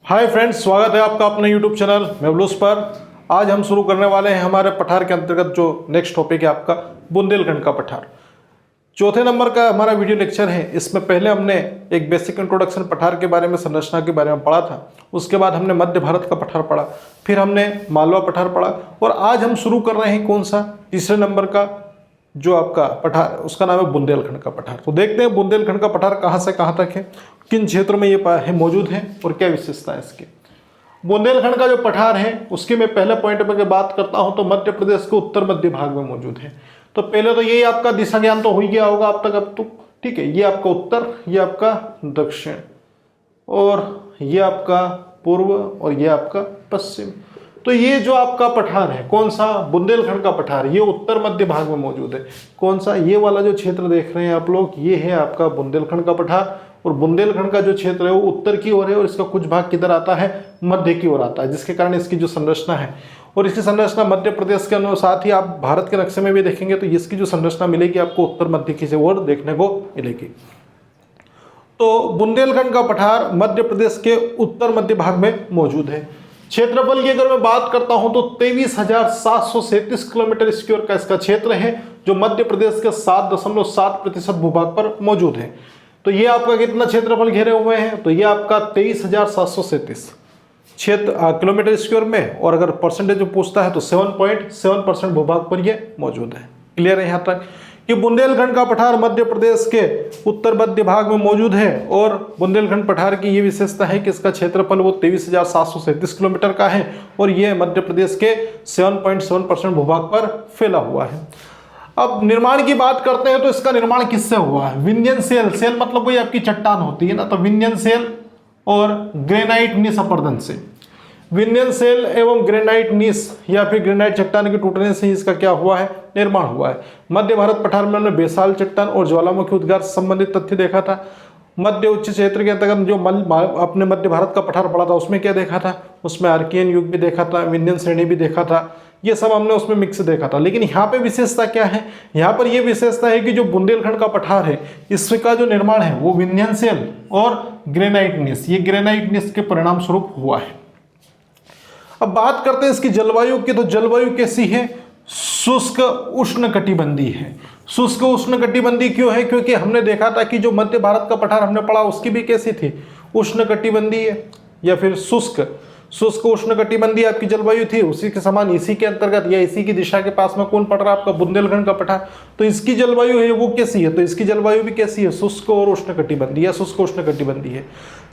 Hi friends, स्वागत है आपका अपने यूट्यूब चैनल मेवलूस पर। आज हम शुरू करने वाले हैं हमारे पठार के अंतर्गत जो नेक्स्ट टॉपिक है आपका बुंदेलखंड का पठार। चौथे नंबर का हमारा वीडियो लेक्चर है। इसमें पहले हमने एक बेसिक इंट्रोडक्शन पठार के बारे में, संरचना के बारे में पढ़ा था। उसके बाद हमने मध्य भारत का पठार पढ़ा, फिर हमने मालवा पठार पढ़ा और आज हम शुरू कर रहे हैं कौन सा, तीसरे नंबर का जो आपका पठार, उसका नाम है बुंदेलखंड का पठार। तो देखते हैं बुंदेलखंड का पठार कहाँ से कहाँ तक है, किन क्षेत्रों में ये मौजूद है और क्या विशेषता है इसकी। बुंदेलखंड का जो पठार है उसकी मैं पहले पॉइंट पर बात करता हूं तो मध्य प्रदेश के उत्तर मध्य भाग में मौजूद है। तो पहले तो यही आपका दिशा ज्ञान तो हो ही गया होगा अब तक। अब तो ठीक है, ये आपका उत्तर, ये आपका दक्षिण और ये आपका पूर्व और ये आपका पश्चिम। तो ये जो आपका पठार है कौन सा, बुंदेलखंड का पठार, ये उत्तर मध्य भाग में मौजूद है। कौन सा, ये वाला जो क्षेत्र देख रहे हैं आप लोग, ये है आपका बुंदेलखंड का पठार। और बुंदेलखंड का जो क्षेत्र है वो उत्तर की ओर है और इसका कुछ भाग किधर आता है, मध्य की ओर आता है, जिसके कारण इसकी जो संरचना है और इसकी संरचना मध्य प्रदेश के अनुसार ही आप भारत के नक्शे में भी देखेंगे तो इसकी जो संरचना मिलेगी आपको उत्तर मध्य की ओर देखने को मिलेगी। तो बुंदेलखंड का पठार मध्य प्रदेश के उत्तर मध्य भाग में मौजूद है। क्षेत्रफल की अगर मैं बात करता हूं तो 23,737 किलोमीटर स्क्वायर का इसका क्षेत्र है, जो मध्य प्रदेश के 7.7% भूभाग पर मौजूद है। तो ये आपका कितना क्षेत्रफल घेरे हुए हैं, तो ये आपका 23,737 किलोमीटर स्क्वायर में, और अगर परसेंटेज में पूछता है तो 7.7% भूभाग पर ये मौजूद है। क्लियर है यहाँ तक कि बुंदेलखंड का पठार मध्य प्रदेश के उत्तर मध्य भाग में मौजूद है। और बुंदेलखंड पठार की ये विशेषता है कि इसका क्षेत्रफल वो 23,737 किलोमीटर का है और ये मध्य प्रदेश के 7.7% भूभाग पर फैला हुआ है। अब निर्माण की बात करते हैं तो इसका निर्माण किससे हुआ है, विंध्यन सेल, सेल मतलब कोई आपकी चट्टान होती है ना, तो विंध्यन सेल और ग्रेनाइट नीस अपर्दन से, विंध्यन सेल एवं ग्रेनाइट नीस या फिर ग्रेनाइट चट्टान के टूटने से इसका क्या हुआ है, निर्माण हुआ है। मध्य भारत पठार में हमने बेसाल चट्टान और ज्वालामुखी उद्गार से संबंधित तथ्य देखा था। मध्य उच्च क्षेत्र के अंतर्गत जो अपने मध्य भारत का पठार पड़ा था उसमें क्या देखा था, उसमें आर्कियन युग भी देखा था, विंध्यन श्रेणी भी देखा था, ये सब हमने उसमें मिक्स देखा था। लेकिन यहाँ पे विशेषता क्या है, यहाँ पर ये विशेषता है कि जो बुंदेलखंड का पठार है इसका जो निर्माण है वो विंध्यन सेल और ग्रेनाइट नीस, ये ग्रेनाइट नीस के परिणाम स्वरूप हुआ है। अब बात करते हैं इसकी जलवायु की, तो जलवायु कैसी है, शुष्क उष्णकटिबंधीय है। शुष्क उष्णकटिबंधीय क्यों है, क्योंकि हमने देखा था कि जो मध्य भारत का पठार हमने पढ़ा उसकी भी कैसी थी, उष्णकटिबंधीय या फिर शुष्क उष्णकटिबंधीय आपकी जलवायु थी। उसी के समान इसी के अंतर्गत या इसी की दिशा के पास में कौन पड़ रहा है, आपका बुंदेलखंड का पठार। तो इसकी जलवायु है वो कैसी है, तो इसकी जलवायु भी कैसी है, शुष्क और उष्णकटिबंधीय या शुष्क उष्णकटिबंधीय है।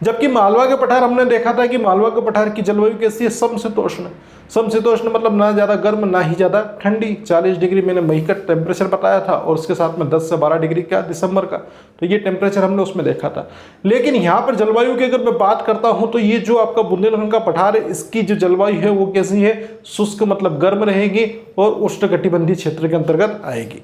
जबकि मालवा के पठार हमने देखा था कि मालवा के पठार की जलवायु कैसी है, समशीतोष्ण। समशीतोष्ण मतलब ना ज़्यादा गर्म ना ही ज़्यादा ठंडी। 40 डिग्री मैंने मई का टेम्परेचर बताया था और उसके साथ में 10 से 12 डिग्री का दिसंबर का, तो ये टेम्परेचर हमने उसमें देखा था। लेकिन यहाँ पर जलवायु की अगर मैं बात करता हूँ तो ये जो आपका बुंदेलखंड का पठार है इसकी जो जलवायु है वो कैसी है, शुष्क मतलब गर्म रहेगी और उष्णकटिबंधीय क्षेत्र के अंतर्गत आएगी।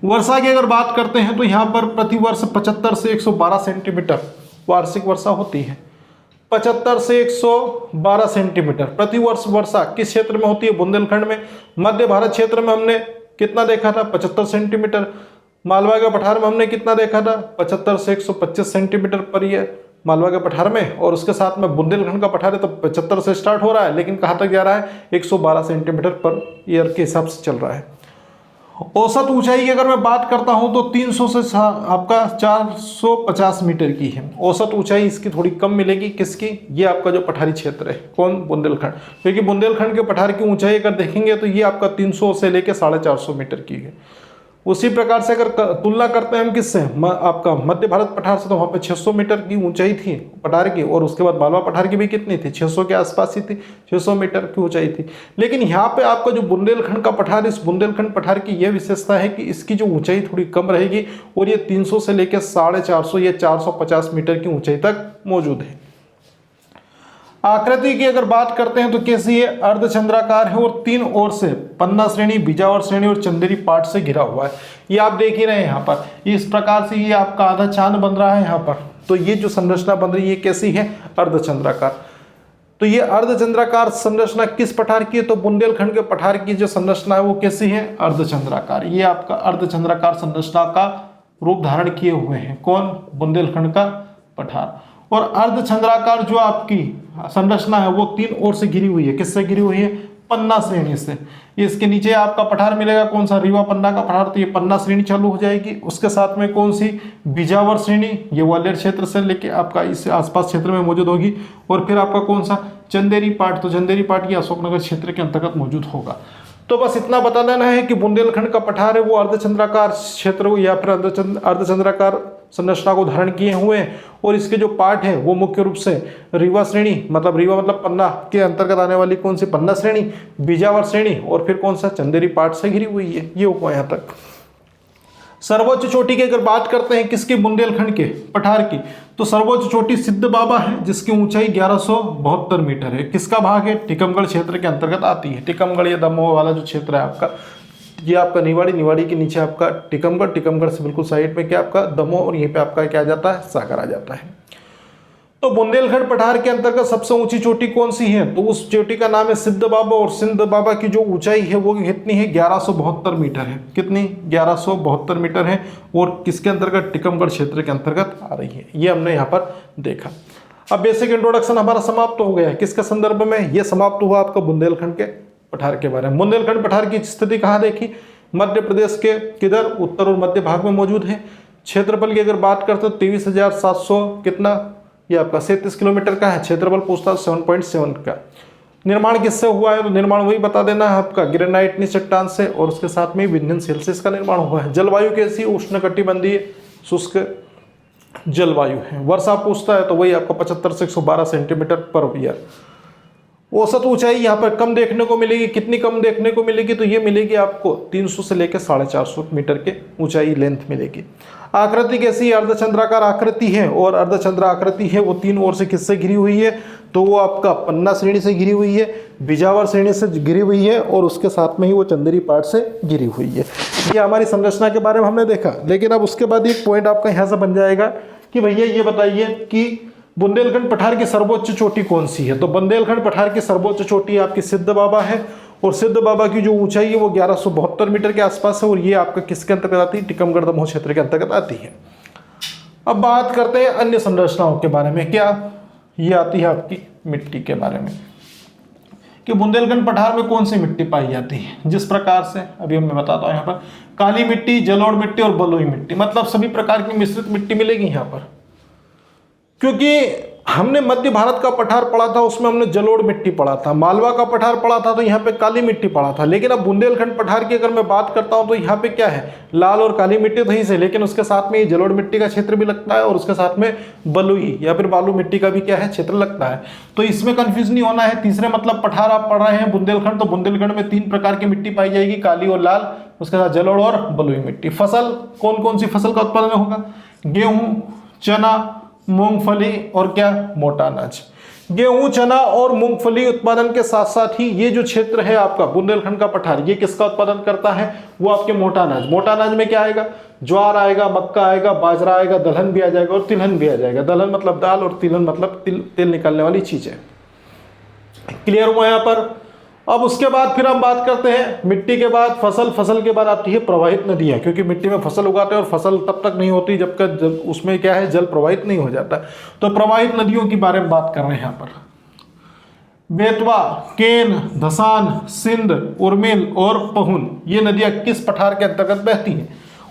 वर्षा की अगर बात करते हैं तो यहाँ पर प्रतिवर्ष 75 से 112 सेंटीमीटर वार्षिक वर्षा होती है। 75 से 112 सेंटीमीटर प्रतिवर्ष वर्षा किस क्षेत्र में होती है, बुंदेलखंड में। मध्य भारत क्षेत्र में हमने कितना देखा था, 75 सेंटीमीटर। मालवा के पठार में हमने कितना देखा था, 75 से 125 सेंटीमीटर पर ईयर मालवा के पठार में। और उसके साथ में बुंदेलखंड का पठार है तो 75 से स्टार्ट हो रहा है, लेकिन कहाँ तक जा रहा है, 112 सेंटीमीटर पर ईयर के हिसाब से चल रहा है। औसत ऊंचाई की अगर मैं बात करता हूं तो 300 से आपका 450 मीटर की है। औसत ऊंचाई इसकी थोड़ी कम मिलेगी, किसकी, ये आपका जो पठारी क्षेत्र है, कौन, बुंदेलखंड। क्योंकि बुंदेलखंड के पठार की ऊंचाई अगर देखेंगे तो ये आपका 300 से लेकर 450 मीटर की है। उसी प्रकार से अगर तुलना करते हैं हम किससे, आपका मध्य भारत पठार से, तो वहाँ पे 600 मीटर की ऊंचाई थी पठार की, और उसके बाद मालवा पठार की भी कितनी थी, 600 के आसपास ही थी, 600 मीटर की ऊंचाई थी। लेकिन यहाँ पे आपका जो बुंदेलखंड का पठार, इस बुंदेलखंड पठार की यह विशेषता है कि इसकी जो ऊंचाई थोड़ी कम रहेगी और ये 300 से लेकर 450 या 450 मीटर की ऊंचाई तक मौजूद है। आकृति की अगर बात करते हैं तो कैसी है, अर्धचंद्राकार है और 3 ओर से पन्ना श्रेणी, बिजावर श्रेणी और चंदेरी पाट से घिरा हुआ है। ये आप देख ही रहे हैं यहाँ पर, इस प्रकार से ये आपका आधा चांद बन रहा है यहाँ पर। तो ये जो संरचना बन रही है कैसी है, अर्धचंद्राकार। तो ये अर्धचंद्राकार संरचना किस पठार की है, तो बुंदेलखंड के पठार की जो संरचना है वो कैसी है, अर्धचंद्राकार। ये आपका अर्धचंद्राकार संरचना का रूप धारण किए हुए हैं, कौन, बुंदेलखंड का पठार। और अर्धचंद्राकार जो आपकी संरचना है वो 3 ओर से घिरी हुई है। किससे घिरी हुई है? पन्ना श्रेणी से। इसके नीचे आपका पठार मिलेगा कौन सा? रीवा पन्ना का पठार, तो ये पन्ना श्रेणी चालू हो जाएगी। उसके साथ में कौन सी? बिजावर श्रेणी, ये ग्वालियर क्षेत्र से लेके आपका इस आसपास क्षेत्र में मौजूद होगी। और फिर आपका कौन सा? चंदेरी पाट, तो चंदेरी पाट ये अशोकनगर क्षेत्र के अंतर्गत मौजूद होगा। तो बस इतना बता देना है कि बुंदेलखंड का पठार है वो अर्धचंद्राकार क्षेत्र या फिर अर्धचंद्राकार संरचना को धारण किए हुए हैं, और इसके जो पार्ट है वो मुख्य रूप से रीवा श्रेणी, मतलब रीवा मतलब पन्ना के अंतर्गत आने वाली कौन सी? पन्ना श्रेणी, बिजावर श्रेणी और फिर कौन सा? चंदेरी पाट से घिरी हुई है। ये हुआ यहाँ तक। सर्वोच्च चोटी की अगर बात करते हैं किसकी? बुंदेलखंड के पठार की, तो सर्वोच्च चोटी सिद्ध बाबा है जिसकी ऊंचाई 1172 मीटर है। किसका भाग है? टीकमगढ़ क्षेत्र के अंतर्गत आती है। टीकमगढ़ या दमोह वाला जो क्षेत्र है आपका, ये आपका निवाड़ी के नीचे आपका टीकमगढ़ से बिल्कुल साइड में क्या आपका दमोह, और यहीं पे आपका क्या आ जाता है? सागर आ जाता है। तो बुंदेलखंड पठार के अंतर्गत सबसे ऊंची चोटी कौन सी है? तो उस चोटी का नाम है सिद्ध बाबा, और सिद्ध बाबा की जो ऊंचाई है वो कितनी है? 1172 मीटर है। कितनी? 1172 मीटर है, और किसके अंतर्गत? टीकमगढ़ क्षेत्र के अंतर्गत आ रही है। ये हमने यहाँ पर देखा। अब बेसिक इंट्रोडक्शन हमारा समाप्त हो गया है। किसके संदर्भ में? ये समाप्त हुआ आपका बुंदेलखंड के पठार के बारे में। बुंदेलखंड पठार की स्थिति कहाँ देखी? मध्य प्रदेश के किधर? उत्तर और मध्य भाग में मौजूद है। क्षेत्रफल की अगर बात करते हो 23,700 कितना? ये आपका 37 किलोमीटर का है। क्षेत्रफल पूछता है 7.7 का। निर्माण किससे हुआ है? तो निर्माण वही बता देना है आपका, ग्रेनाइट चट्टान से, और उसके साथ में विंध्यन शिल से इसका निर्माण हुआ है। जलवायु कैसी? उष्णकटिबंधीय शुष्क जलवायु है। वर्षा पूछता है तो वही आपका 75 से 112 सेंटीमीटर पर ईयर। औसत ऊंचाई यहाँ पर कम देखने को मिलेगी। कितनी कम देखने को मिलेगी? तो ये मिलेगी आपको 300 से लेकर 450 मीटर के ऊंचाई लेंथ मिलेगी। आकृति कैसी? अर्धचंद्राकार आकृति है, और अर्धचंद्र आकृति है वो 3 ओर से किससे घिरी हुई है? तो वो आपका पन्ना श्रेणी से घिरी हुई है, बिजावर श्रेणी से घिरी हुई है, और उसके साथ में ही वो चंदेरी पाट से घिरी हुई है। ये हमारी संरचना के बारे में हमने देखा। लेकिन अब उसके बाद एक पॉइंट आपका यहाँ से बन जाएगा कि भैया ये बताइए कि बुंदेलखंड पठार की सर्वोच्च चोटी कौन सी है? तो बुंदेलखंड पठार की सर्वोच्च चोटी आपकी सिद्ध बाबा है, और सिद्ध बाबा की जो ऊंचाई है वो 1172 मीटर के आसपास है, और ये आपका किसके अंतर्गत आती है? टीकमगढ़ दमोह क्षेत्र के अंतर्गत आती है। अब बात करते हैं अन्य संरचनाओं के बारे में। क्या? ये आती है आपकी मिट्टी के बारे में, कि बुंदेलखंड पठार में कौन सी मिट्टी पाई जाती है। जिस प्रकार से अभी मैं बताता हूँ यहाँ पर, काली मिट्टी, जलोढ़ मिट्टी और बलुई मिट्टी, मतलब सभी प्रकार की मिश्रित मिट्टी मिलेगी यहाँ पर। क्योंकि हमने मध्य भारत का पठार पढ़ा था, उसमें हमने जलोढ़ मिट्टी पढ़ा था। मालवा का पठार पढ़ा था तो यहाँ पे काली मिट्टी पढ़ा था। लेकिन अब बुंदेलखंड पठार की अगर मैं बात करता हूँ तो यहाँ पे क्या है? लाल और काली मिट्टी तो ही से, लेकिन उसके साथ में ये जलोढ़ मिट्टी का क्षेत्र भी लगता है, और उसके साथ में बलुई या फिर बालू मिट्टी का भी क्या है? क्षेत्र लगता है। तो इसमें कंफ्यूज नहीं होना है। तीसरे मतलब पठार आप पढ़ रहे हैं बुंदेलखंड, तो बुंदेलखंड में 3 प्रकार की मिट्टी पाई जाएगी, काली और लाल, उसके साथ जलोढ़ और बलुई मिट्टी। फसल कौन कौन सी फसल का उत्पादन होगा? गेहूं, चना, मूंगफली और क्या? मोटा अनाज। गेहूं, चना और मूंगफली उत्पादन के साथ साथ ही ये जो क्षेत्र है आपका बुंदेलखंड का पठार, ये किसका उत्पादन करता है? वो आपके मोटा अनाज। मोटा अनाज में क्या आएगा? ज्वार आएगा, मक्का आएगा, बाजरा आएगा, दलहन भी आ जाएगा और तिलहन भी आ जाएगा। दलहन मतलब दाल और तिलहन मतलब तेल निकालने वाली चीज है। क्लियर हुआ यहाँ पर? अब उसके बाद फिर हम बात करते हैं मिट्टी के बाद फसल। फसल के बाद आती है प्रवाहित नदियाँ, क्योंकि मिट्टी में फसल उगाते हैं और फसल तब तक नहीं होती जब तक उसमें क्या है? जल प्रवाहित नहीं हो जाता। तो प्रवाहित नदियों के बारे में बात कर रहे हैं यहाँ पर। बेतवा, केन, धसान, सिंध, उर्मिल और पहुन, ये नदियाँ किस पठार के अंतर्गत बहती हैं?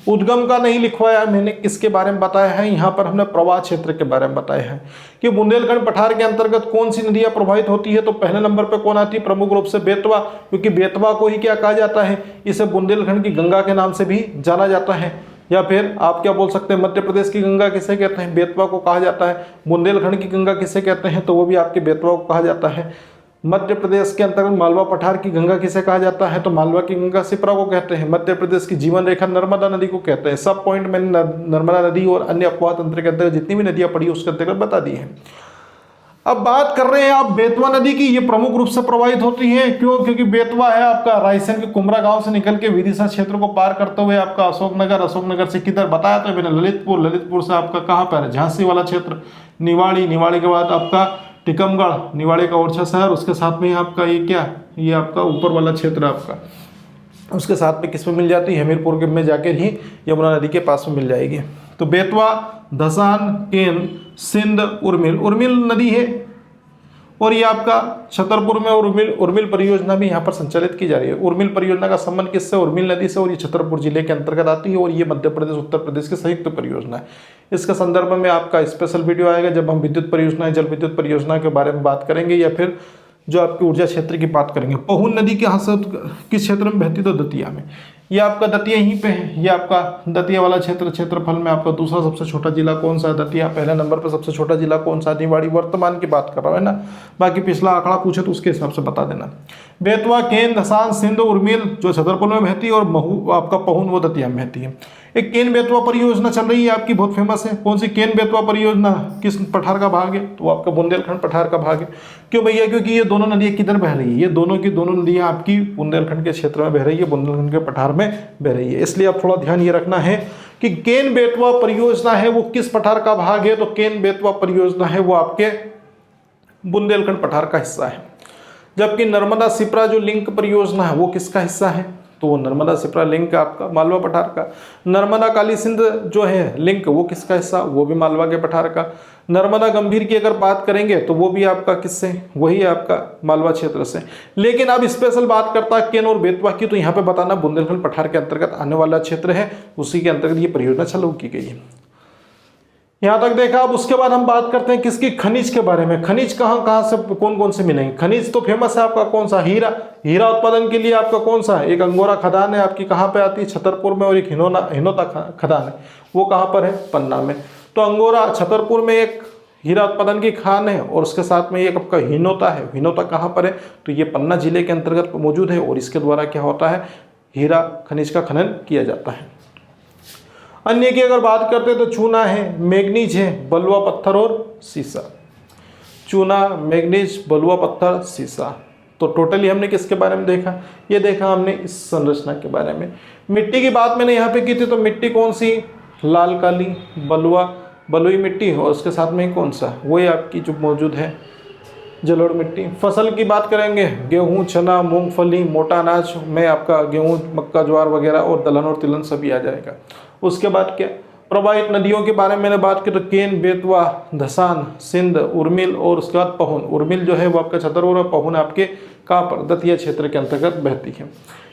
उद्गम का नहीं लिखवाया मैंने, किसके बारे में बताया है? यहाँ पर हमने प्रवाह क्षेत्र के बारे में बताया है कि बुंदेलखंड पठार के अंतर्गत कौन सी नदियाँ प्रभावित होती है। तो पहले नंबर पर कौन आती है? प्रमुख रूप से बेतवा, क्योंकि बेतवा को ही क्या कहा जाता है? इसे बुंदेलखंड की गंगा के नाम से भी जाना जाता है, या फिर आप क्या बोल सकते हैं? मध्य प्रदेश की गंगा किसे कहते हैं? बेतवा को कहा जाता है। बुंदेलखंड की गंगा किसे कहते हैं? तो वो भी आपके बेतवा को कहा जाता है। मध्य प्रदेश के अंतर्गत मालवा पठार की गंगा किसे कहा जाता है? तो मालवा की गंगा सिप्रा को कहते हैं। मध्य प्रदेश की जीवन रेखा नर्मदा नदी को कहते हैं। सब पॉइंट मैंने नर्मदा नदी और अन्य अपवाह तंत्र के अंतर्गत जितनी भी नदियां पड़ी उसके अंतर्गत बता दी है। अब बात कर रहे हैं आप बेतवा नदी की। ये प्रमुख रूप से प्रवाहित होती है। क्यों? क्योंकि बेतवा है आपका रायसेन के कुमरा गांव से निकल के विदिशा क्षेत्र को पार करते हुए आपका अशोकनगर, अशोकनगर से किधर बताया तो मैंने? ललितपुर, ललितपुर से आपका कहाँ पर है? झांसी वाला क्षेत्र, निवाड़ी, निवाड़ी के बाद आपका टीकमगढ़, निवाड़ी का ओरछा शहर, उसके साथ में आपका ये क्या? ये आपका ऊपर वाला क्षेत्र आपका, उसके साथ में किस में मिल जाती है? हमीरपुर के में जाकर ही यमुना नदी के पास में मिल जाएगी। तो बेतवा, धसान, केन, सिंध, उर्मिल, उर्मिल नदी है और ये आपका छतरपुर में उर्मिल परियोजना भी यहाँ पर संचालित की जा रही है। उर्मिल परियोजना का संबंध किससे? उर्मिल नदी से, और ये छतरपुर जिले के अंतर्गत आती है और ये मध्य प्रदेश उत्तर प्रदेश की संयुक्त परियोजना है। इसके संदर्भ में आपका स्पेशल वीडियो आएगा जब हम विद्युत परियोजना, जल विद्युत परियोजना के बारे में बात करेंगे, या फिर जो आपकी ऊर्जा क्षेत्र की बात करेंगे। पहुन नदी के हाथ से किस क्षेत्र में बहती? तो दतिया में। ये आपका दतिया यहीं पे है, ये आपका दतिया वाला क्षेत्रफल में आपका दूसरा सबसे छोटा जिला कौन सा है? दतिया। पहले नंबर पर सबसे छोटा जिला कौन सा? निवाड़ी। वर्तमान की बात कर रहा है ना, बाकी पिछला आंकड़ा पूछे तो उसके हिसाब से बता देना। बेतवा, केन, धसान, सिंध, उर्मिल जो छतरपुर में बहती है, और महू आपका पहुन वो दतिया में बहती है। एक केन बेतवा परियोजना चल रही है आपकी, बहुत फेमस है। कौन सी? केन बेतवा परियोजना किस पठार का भाग है? तो आपका बुंदेलखंड पठार का भाग है। क्यों भैया? क्योंकि ये दोनों नदियाँ किधर बह रही है? ये दोनों की दोनों नदियाँ आपकी बुंदेलखंड के क्षेत्र में बह रही है, बुंदेलखंड के पठार में बह रही है। इसलिए आप थोड़ा ध्यान ये रखना है कि केन बेतवा परियोजना है वो किस पठार का भाग है? तो केन बेतवा परियोजना है वो आपके बुंदेलखंड पठार का हिस्सा है। जबकि नर्मदा सिप्रा जो लिंक परियोजना है वो किसका हिस्सा है? तो वो नर्मदा सिप्रा लिंक आपका मालवा पठार का। नर्मदा काली सिंध जो है लिंक वो किसका हिस्सा? वो भी मालवा के पठार का। नर्मदा गंभीर की अगर बात करेंगे तो वो भी आपका किससे? वही आपका मालवा क्षेत्र से। लेकिन अब स्पेशल बात करता है केन और बेतवा की, तो यहाँ पे बताना बुंदेलखंड पठार के अंतर्गत आने वाला क्षेत्र है, उसी के अंतर्गत ये परियोजना चालू की गई है। यहाँ तक देखा। अब उसके बाद हम बात करते हैं किसकी? खनिज के बारे में। खनिज कहाँ से कौन कौन से मिलेंगे? खनिज तो फेमस है आपका कौन सा? हीरा। हीरा उत्पादन के लिए आपका कौन सा है? एक अंगोरा खदान है आपकी, कहाँ पे आती है? छतरपुर में। और एक हिनोता खदान है, वो कहाँ पर है? पन्ना में। तो अंगोरा छतरपुर में एक हीरा उत्पादन की खान है, और उसके साथ में एक आपका हिनोता है। हिनोता कहाँ पर है? तो ये पन्ना जिले के अंतर्गत मौजूद है, और इसके द्वारा क्या होता है? हीरा खनिज का खनन किया जाता है। अन्य की अगर बात करते हैं तो चूना है, मैग्नीज है, बलुआ पत्थर और सीसा। चूना, मैग्नीज, बलुआ पत्थर, सीसा। तो टोटली हमने किसके बारे में देखा? ये देखा हमने इस संरचना के बारे में। मिट्टी की बात मैंने यहाँ पे की थी, तो मिट्टी कौन सी? लाल काली, बलुई मिट्टी, और उसके साथ में कौन सा? वही आपकी जो मौजूद है जलोढ़ मिट्टी। फसल की बात करेंगे, गेहूं, चना, मूंगफली, मोटा अनाज में आपका गेहूं, मक्का, ज्वार वगैरह, और दलहन और तिलहन सभी आ जाएगा। उसके बाद क्या? प्रवाहित नदियों के बारे में मैंने बात की, तो केन, बेतवा, धसान, सिंध, उर्मिल, और उसके बाद पहुन। उर्मिल जो है वो आपका छतरपुर और पहुन आपके कहाँ पर? दतिया क्षेत्र के अंतर्गत बहती है।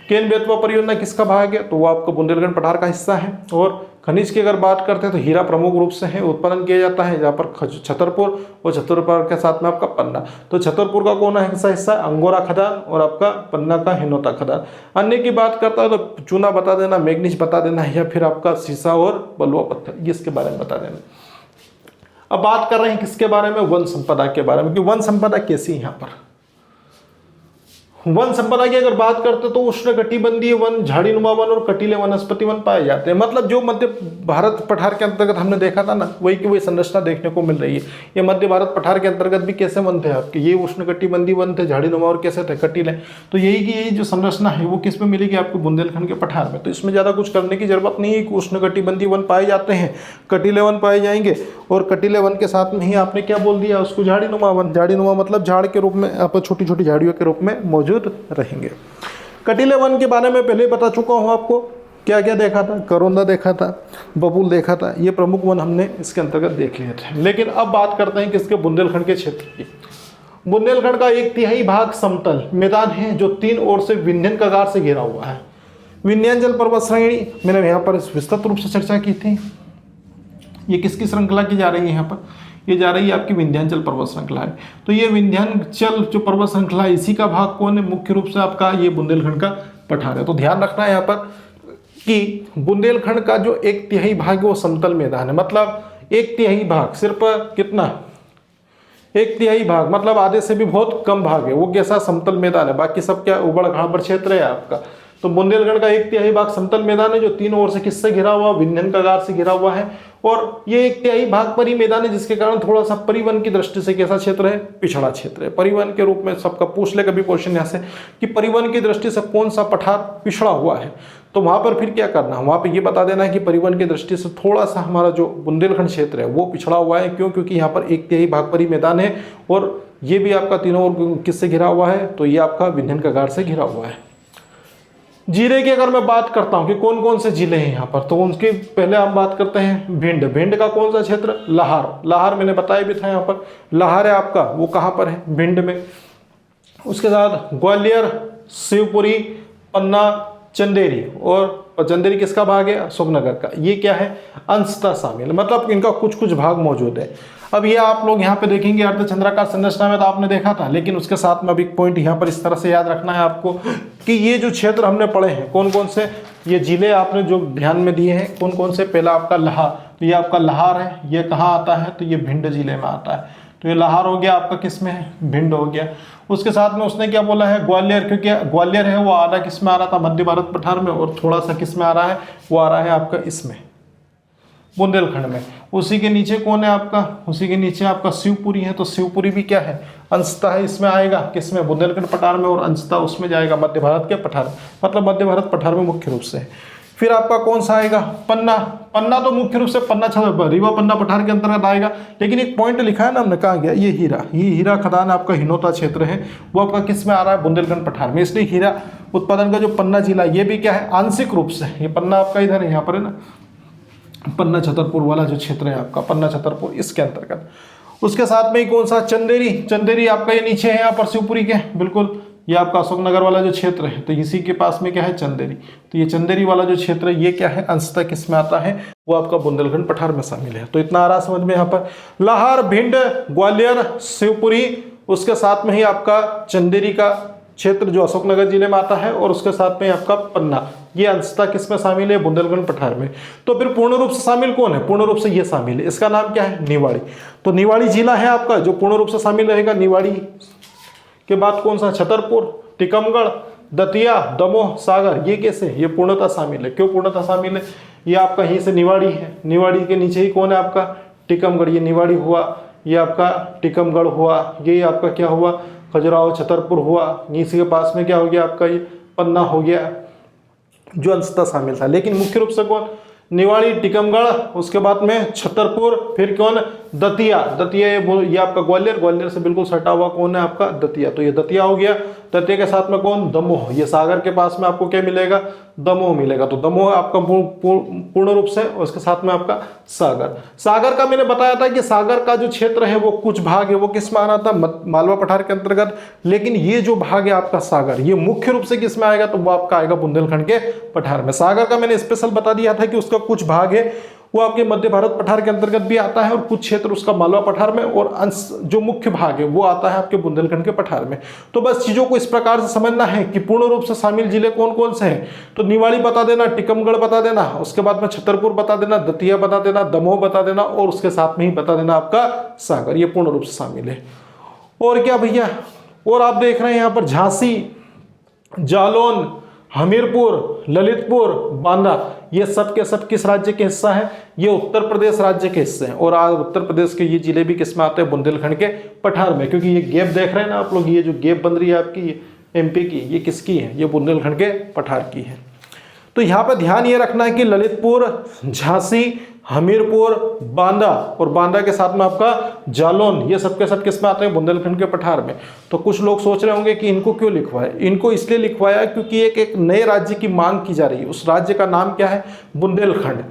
केन बेतवा परियोजना किसका भाग है? तो वो आपको बुंदेलखंड पठार का हिस्सा है। और खनिज की अगर बात करते हैं तो हीरा प्रमुख रूप से है उत्पादन किया जाता है, जहाँ पर छतरपुर, और छतरपुर के साथ में आपका पन्ना। तो छतरपुर का कौन हिस्सा है? अंगोरा खदान, और आपका पन्ना का हिनोता खदान। अन्य की बात करता है तो चूना बता देना, मैग्नीज बता देना, या फिर आपका सीसा और बलुआ पत्थर, ये इसके बारे में बता देना। अब बात कर रहे हैं किसके बारे में? वन संपदा के बारे में। कि वन संपदा कैसी है यहाँ पर? वन संपदा की अगर बात करते तो उष्णकटिबंधीय वन, झाड़ीनुमा वन और कटीले वनस्पति वन पाए जाते हैं। मतलब जो मध्य भारत पठार के अंतर्गत हमने देखा था ना, वही की वही संरचना देखने को मिल रही है। ये मध्य भारत पठार के अंतर्गत भी कैसे वन थे आपके? ये उष्णकटिबंधीय वन थे, झाड़ीनुमा, और कैसे थे? कटीले। तो यही की यही जो संरचना है वो किस में मिलेगी आपको? बुंदेलखंड के पठार में। तो इसमें ज़्यादा कुछ करने की जरूरत नहीं है कि उष्णकटिबंधीय वन पाए जाते हैं, कटीले वन पाए जाएंगे, और कटीले वन के साथ में ही आपने क्या बोल दिया उसको? झाड़ीनुमा वन। झाड़ीनुमा मतलब झाड़ के रूप में, आप छोटी छोटी झाड़ियों के रूप में मौजूद रहेंगे। कटीले वन के बारे में पहले बता चुका हूं आपको। क्या क्या देखा था? करोंदा देखा था, बबूल देखा था, ये प्रमुख वन हमने इसके अंतर्गत देख लिए थे। लेकिन अब बात करते हैं किसके? बुंदेलखंड के क्षेत्र की। बुंदेलखंड का 1/3 भाग समतल मैदान है जो 3 ओर से विंध्यन कगार से घिरा हुआ है। विंध्याचल पर्वत श्रेणी मैंने यहाँ पर विस्तृत रूप से चर्चा की थी। ये किसकी श्रृंखला की जा रही है? यहाँ पर ये जा रही है आपकी विंध्याचल पर्वत श्रृंखला है। तो ये विंध्याचल जो पर्वत श्रृंखला है, इसी का भाग कौन है? मुख्य रूप से आपका ये बुंदेलखंड का पठार है। तो ध्यान रखना है यहाँ पर कि बुंदेलखंड का जो 1/3 भाग है वो समतल मैदान है। मतलब 1/3 भाग, सिर्फ कितना? 1/3 भाग, मतलब आधे से भी बहुत कम भाग है वो कैसा? समतल मैदान है। बाकी सब क्या? उबड़ खाबड़ क्षेत्र है आपका। तो बुंदेलखंड का 1/3 भाग समतल मैदान है जो 3 ओर से किससे घिरा हुआ? विंध्यन कगार से घिरा हुआ है। और ये 1/3 भाग पर ही मैदान है, जिसके कारण थोड़ा सा परिवहन की दृष्टि से कैसा क्षेत्र है? पिछड़ा क्षेत्र है। परिवहन के रूप में सबका पूछ ले कभी क्वेश्चन यहाँ से कि परिवहन की दृष्टि से कौन सा पठार पिछड़ा हुआ है, तो वहां पर फिर क्या करना? वहां पर ये बता देना है कि परिवहन की दृष्टि से थोड़ा सा हमारा जो बुंदेलखंड क्षेत्र है वो पिछड़ा हुआ है। क्यों? क्योंकि यहाँ पर 1/3 भाग पर ही मैदान है, और ये भी आपका तीनों ओर किससे घिरा हुआ है? तो ये आपका विंध्यन कगार से घिरा हुआ है। जिले की अगर मैं बात करता हूँ कि कौन कौन से जिले हैं यहाँ पर, तो उनकी पहले हम बात करते हैं भिंड। भिंड का कौन सा क्षेत्र? लाहार। लाहार मैंने बताया भी था यहाँ पर, लाहार है आपका, वो कहाँ पर है? भिंड में। उसके साथ ग्वालियर, शिवपुरी, पन्ना, चंदेरी। और चंदेरी किसका भाग है? अशोकनगर का। ये क्या है? अंशतः शामिल, मतलब इनका कुछ कुछ भाग मौजूद है। अब ये आप लोग यहाँ पे देखेंगे अर्धचंद्राकार संरचना में तो आपने देखा था, लेकिन उसके साथ में अभी पॉइंट यहाँ पर इस तरह से याद रखना है आपको कि ये जो क्षेत्र हमने पढ़े हैं कौन कौन से, ये जिले आपने जो ध्यान में दिए हैं कौन कौन से। पहला आपका लाहार, तो ये आपका लाहार है। ये कहाँ आता है? तो ये भिंड जिले में आता है। तो ये लाहार हो गया आपका, किस में है? भिंड हो गया। उसके साथ में उसने क्या बोला है? ग्वालियर, क्योंकि ग्वालियर है वो आधा किस में आ रहा था? मध्य भारत पठार में। और थोड़ा सा किस में आ रहा है? वो आ रहा है आपका इसमें, बुंदेलखंड में। उसी के नीचे कौन है आपका? उसी के नीचे आपका शिवपुरी है। तो शिवपुरी भी क्या है? अंशतः है इसमें आएगा, किसमें? बुंदेलखंड पठार में। और अंशतः उसमें जाएगा मध्य भारत के पठार, मतलब मध्य भारत पठार में मुख्य रूप से है। फिर आपका कौन सा आएगा? पन्ना। पन्ना तो मुख्य रूप से पन्ना रीवा पन्ना पठार के अंतर्गत आएगा, लेकिन एक पॉइंट लिखा है ना हमने, कहा गया ये हीरा, ये हीरा खदान आपका हिनोता क्षेत्र है, वो आपका किस में आ रहा है? बुंदेलखंड पठार में। इसलिए हीरा उत्पादन का जो पन्ना जिला, ये भी क्या है? आंशिक रूप से। ये पन्ना आपका इधर है, यहाँ पर है ना, पन्ना छतरपुर वाला जो क्षेत्र है आपका, पन्ना छतरपुर, इसके अंतर्गत। उसके साथ में ही कौन सा? चंदेरी। चंदेरी आपका ये नीचे है यहाँ पर शिवपुरी के, बिल्कुल। ये आपका अशोकनगर वाला जो क्षेत्र है, तो इसी के पास में क्या है? चंदेरी। तो ये चंदेरी वाला जो क्षेत्र है, ये क्या है? अंशतः किस में आता है? वो आपका बुंदेलखंड पठार में शामिल है। तो इतना आ रहा समझ में यहाँ पर। लाहार, भिंड, ग्वालियर, शिवपुरी, उसके साथ में ही आपका चंदेरी का क्षेत्र जो अशोकनगर जिले में आता है, और उसके साथ में आपका पन्ना, ये अंशतः किस में शामिल है? बुंदेलखंड पठार में। तो फिर पूर्ण रूप से शामिल कौन है? पूर्ण रूप से ये शामिल है, इसका नाम क्या है? निवाड़ी। तो निवाड़ी जिला है आपका जो पूर्ण रूप से शामिल रहेगा। निवाड़ी के बाद कौन सा? छतरपुर, टिकमगढ़, दतिया, दमोह, सागर, ये कैसे? ये पूर्णतः शामिल है। क्यों पूर्णतः शामिल है? ये आपका यहीं से निवाड़ी है। निवाड़ी के नीचे ही कौन है आपका? टिकमगढ़। ये निवाड़ी हुआ, ये आपका टिकमगढ़ हुआ, ये आपका क्या हुआ? खजुराहो, छतरपुर हुआ। इसी के पास में क्या हो गया आपका? ये पन्ना हो गया, जो अंशतः शामिल था। लेकिन मुख्य रूप से कौन? निवाड़ी, टिकमगढ़, उसके बाद में छतरपुर, फिर कौन? दतिया। दतिया ये आपका ग्वालियर। ग्वालियर से बिल्कुल सटा हुआ कौन है आपका? दतिया। तो ये दतिया हो गया। दतिया के साथ में कौन? दमोह। ये सागर के पास में आपको क्या मिलेगा? दमोह मिलेगा। तो दमोह आपका पूर्ण रूप से, उसके साथ में आपका सागर। सागर का मैंने बताया था कि सागर का जो क्षेत्र है वो कुछ भाग है वो किस में आ रहा था? मालवा पठार के अंतर्गत। लेकिन ये जो भाग है आपका सागर, ये मुख्य रूप से किस में आएगा? तो वो आपका आएगा बुंदेलखंड के पठार में। सागर का मैंने स्पेशल बता दिया था कि उसका कुछ भाग है वो आपके मध्य भारत पठार के अंतर्गत भी आता है, और कुछ क्षेत्र उसका मालवा पठार में, और अंश जो मुख्य भाग है वो आता है आपके बुंदेलखंड के पठार में। तो बस चीजों को इस प्रकार से समझना है कि पूर्ण रूप से शामिल जिले कौन कौन से हैं। तो निवाड़ी बता देना, टिकमगढ़ बता देना, उसके बाद में छतरपुर बता देना, दतिया बता देना, दमोह बता देना, और उसके साथ में ही बता देना आपका सागर। ये पूर्ण रूप से शामिल है। और क्या भैया? और आप देख रहे हैं यहाँ पर झांसी, जालौन, हमीरपुर, ललितपुर, बांदा, ये सब के सब किस राज्य के हिस्सा है? ये उत्तर प्रदेश राज्य के हिस्से हैं। और आज उत्तर प्रदेश के ये जिले भी किस में आते हैं? बुंदेलखंड के पठार में। क्योंकि ये गैप देख रहे हैं ना आप लोग, ये जो गैप बन रही है आपकी एमपी की, ये किसकी है? ये बुंदेलखंड के पठार की है। तो यहाँ पर ध्यान ये रखना है कि ललितपुर, झांसी, हमीरपुर, बांदा, और बांदा के साथ में आपका जालौन, ये सब के सब किस में आते हैं? बुंदेलखंड के पठार में। तो कुछ लोग सोच रहे होंगे कि इनको क्यों लिखवाया? इनको इसलिए लिखवाया क्योंकि एक नए राज्य की मांग की जा रही है। उस राज्य का नाम क्या है? बुंदेलखंड।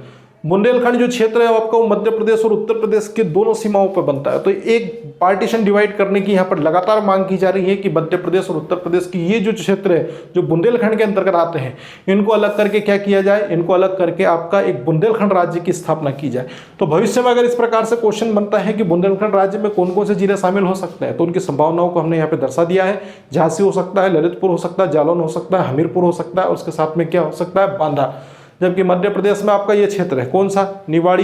बुंदेलखंड जो क्षेत्र है आपका वो मध्य प्रदेश और उत्तर प्रदेश के दोनों सीमाओं पर बनता है। तो एक पार्टीशन डिवाइड करने की यहाँ पर लगातार मांग की जा रही है कि मध्य प्रदेश और उत्तर प्रदेश की ये जो क्षेत्र है जो बुंदेलखंड के अंतर्गत आते हैं, इनको अलग करके क्या किया जाए? इनको अलग करके आपका एक बुंदेलखंड राज्य की स्थापना की जाए। तो भविष्य में अगर इस प्रकार से क्वेश्चन बनता है कि बुंदेलखंड राज्य में कौन कौन से जिले शामिल हो सकते हैं, तो उनकी संभावनाओं को हमने यहाँ पे दर्शा दिया है। झांसी हो सकता है, ललितपुर हो सकता है, जालौन हो सकता है, हमीरपुर हो सकता है, उसके साथ में क्या हो सकता है? बांदा। जबकि मध्य प्रदेश में आपका ये क्षेत्र है कौन सा? निवाड़ी,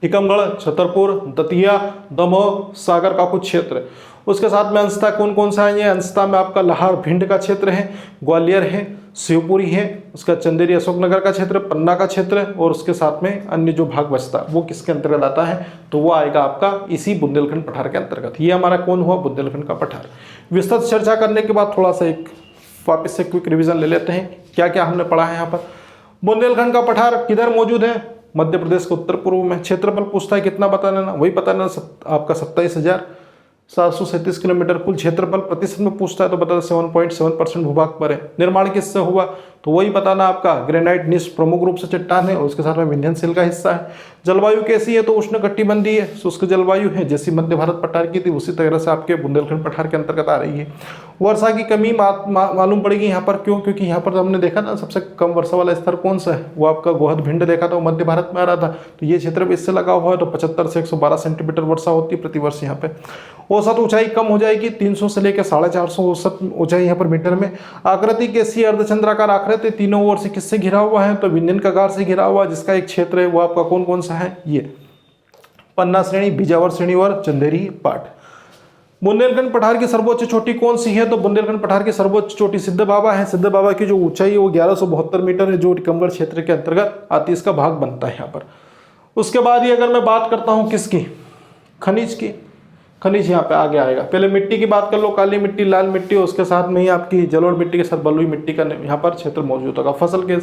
टिकमगढ़, छतरपुर, दतिया, दमोह, सागर का कुछ क्षेत्र। उसके साथ में अंशतः कौन कौन सा है? ये अंशतः में आपका लाहार, भिंड का क्षेत्र है, ग्वालियर है, शिवपुरी है, उसका चंदेरी, अशोकनगर का क्षेत्र, पन्ना का क्षेत्र, और उसके साथ में अन्य जो भाग बचता है वो किसके अंतर्गत आता है? तो वो आएगा आपका इसी बुंदेलखंड पठार के अंतर्गत। ये हमारा कौन हुआ? बुंदेलखंड का पठार। विस्तृत चर्चा करने के बाद थोड़ा सा एक वापस से क्विक रिविजन ले लेते हैं, क्या क्या हमने पढ़ा है यहाँ पर। बुंदेलखंड का पठार किधर मौजूद है? मध्य प्रदेश के उत्तर पूर्व में। क्षेत्रफल पूछता है कितना, बता देना, वही बता देना, आपका 27,737 किलोमीटर कुल क्षेत्रफल। प्रतिशत में पूछता है तो बता 7.7% भूभाग पर है। निर्माण किससे हुआ? तो वही बताना आपका ग्रेनाइट निश प्रमुख रूप से चट्टान है और उसके साथ में विंध्यनशील का हिस्सा है। जलवायु कैसी है तो उष्णकटिबंधीय शुष्क जलवायु है, जैसी मध्य भारत पठार की थी उसी तरह से आपके बुंदेलखंड पठार के अंतर्गत आ रही है। वर्षा की कमी मालूम पड़ेगी यहाँ पर, क्यों? क्योंकि यहाँ पर हमने देखा ना सबसे कम वर्षा वाला स्तर कौन सा है, वो आपका गोहद भिंड देखा था, वो मध्य भारत में आ रहा था। तो ये क्षेत्र भी इससे लगा हुआ है, तो 75 से 112 सेंटीमीटर वर्षा होती है प्रतिवर्ष यहाँ पे। औसत ऊंचाई कम हो जाएगी, 300 से लेकर 450 औसत ऊंचाई यहाँ पर मीटर में। आकृति कैसी? अर्धचंद्राकार आकृति, तीनों ओर से किससे घिरा हुआ है तो विंध्यन कगार से घिरा हुआ, जिसका एक क्षेत्र है वो आपका कौन कौन सा है, ये पन्ना श्रेणी, बीजावर श्रेणी और चंदेरी पाट। बुंदेलखंड पठार की सर्वोच्च चोटी कौन सी है तो बुंदेलखंड पठार की सर्वोच्च चोटी सिद्ध बाबा है। सिद्ध बाबा की जो ऊंचाई है वो 1172 मीटर है, जो टीकमगढ़ क्षेत्र के अंतर्गत आती है, इसका भाग बनता है यहाँ पर। उसके बाद ये अगर मैं बात करता हूँ किसकी, खनिज की, खनिज यहाँ पे आगे आएगा। पहले मिट्टी की बात कर लो, काली मिट्टी, लाल मिट्टी, उसके साथ में ही आपकी जलोढ़ मिट्टी के साथ बलुई मिट्टी का यहाँ पर क्षेत्र मौजूद होगा। फसल के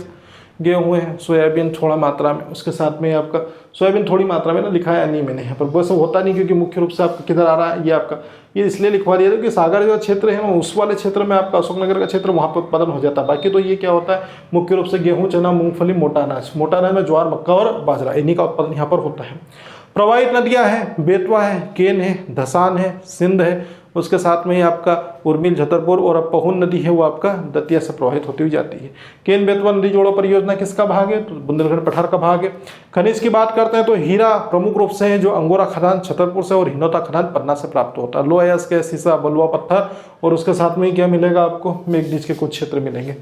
गेहूँ है, सोयाबीन थोड़ा मात्रा में, उसके साथ में आपका सोयाबीन थोड़ी मात्रा में ना लिखाया नहीं मैंने यहाँ पर, वैसे होता नहीं क्योंकि मुख्य रूप से आपका किधर आ रहा है, ये आपका ये इसलिए लिखवा दिया था कि सागर जो क्षेत्र है उस वाले क्षेत्र में आपका अशोकनगर का क्षेत्र वहाँ पर उत्पादन हो जाता है। बाकी तो ये क्या होता है, मुख्य रूप से गेहूँ, चना, मूंगफली, मोटा अनाज में ज्वार, मक्का और बाजरा, इन्हीं का उत्पादन यहाँ पर होता है। प्रवाहित नदियाँ हैं, बेतवा है, केन है, धसान है, सिंध है, उसके साथ में ही आपका उर्मिल, छतरपुर और अब पहुन नदी है वो आपका दतिया से प्रवाहित होती हुई जाती है। केन बेतवा नदी जोड़ो परियोजना किसका भाग है तो बुंदेलखंड पठार का भाग है। खनिज की बात करते हैं तो हीरा प्रमुख रूप से है, जो अंगोरा खदान छतरपुर से और हिनौता खदान पन्ना से प्राप्त होता है। लोहा अयस्क, सीसा, बलुआ पत्थर और उसके साथ में क्या मिलेगा आपको, मेघदीज के कुछ क्षेत्र मिलेंगे।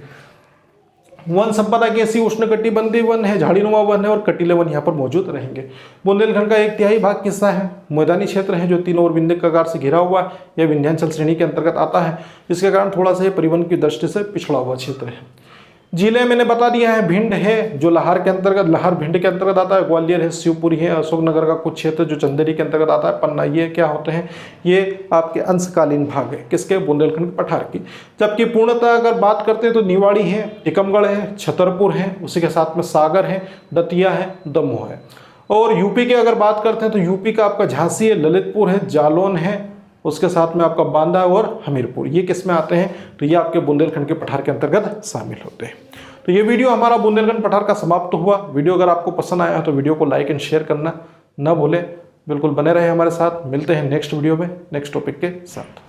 वन संपदा की ऐसी उष्णकटिबंधीय वन है, झाड़ीनुमा वन है और कटीले वन यहाँ पर मौजूद रहेंगे। बुंदेलखंड का 1/3 भाग किसका है, मैदानी क्षेत्र है, जो तीनों ओर विंध्य कगार से घिरा हुआ है, यह विंध्याचल श्रेणी के अंतर्गत आता है, जिसके कारण थोड़ा सा ये परिवहन की दृष्टि से पिछड़ा हुआ क्षेत्र है। जिले मैंने बता दिया है, भिंड है जो लाहौर के अंतर्गत, लाहौर भिंड के अंतर्गत आता है, ग्वालियर है, शिवपुरी है, अशोकनगर का कुछ क्षेत्र जो चंदेरी के अंतर्गत आता है, पन्ना, ये क्या होते हैं, ये आपके अंशकालीन भाग है किसके, बुंदेलखंड पठार की। जबकि पूर्णतः अगर बात करते हैं तो निवाड़ी है, टीकमगढ़ है, छतरपुर है, उसी के साथ में सागर है, दतिया है, दमोह है। और यूपी की अगर बात करते हैं तो यूपी का आपका झांसी है, ललितपुर है, जालौन है, उसके साथ में आपका बांदा और हमीरपुर, ये किस में आते हैं तो ये आपके बुंदेलखंड के पठार के अंतर्गत शामिल होते हैं। तो ये वीडियो हमारा बुंदेलखंड पठार का समाप्त हुआ। वीडियो अगर आपको पसंद आया तो वीडियो को लाइक एंड शेयर करना ना भूलें। बिल्कुल बने रहे हमारे साथ, मिलते हैं नेक्स्ट वीडियो में नेक्स्ट टॉपिक के साथ।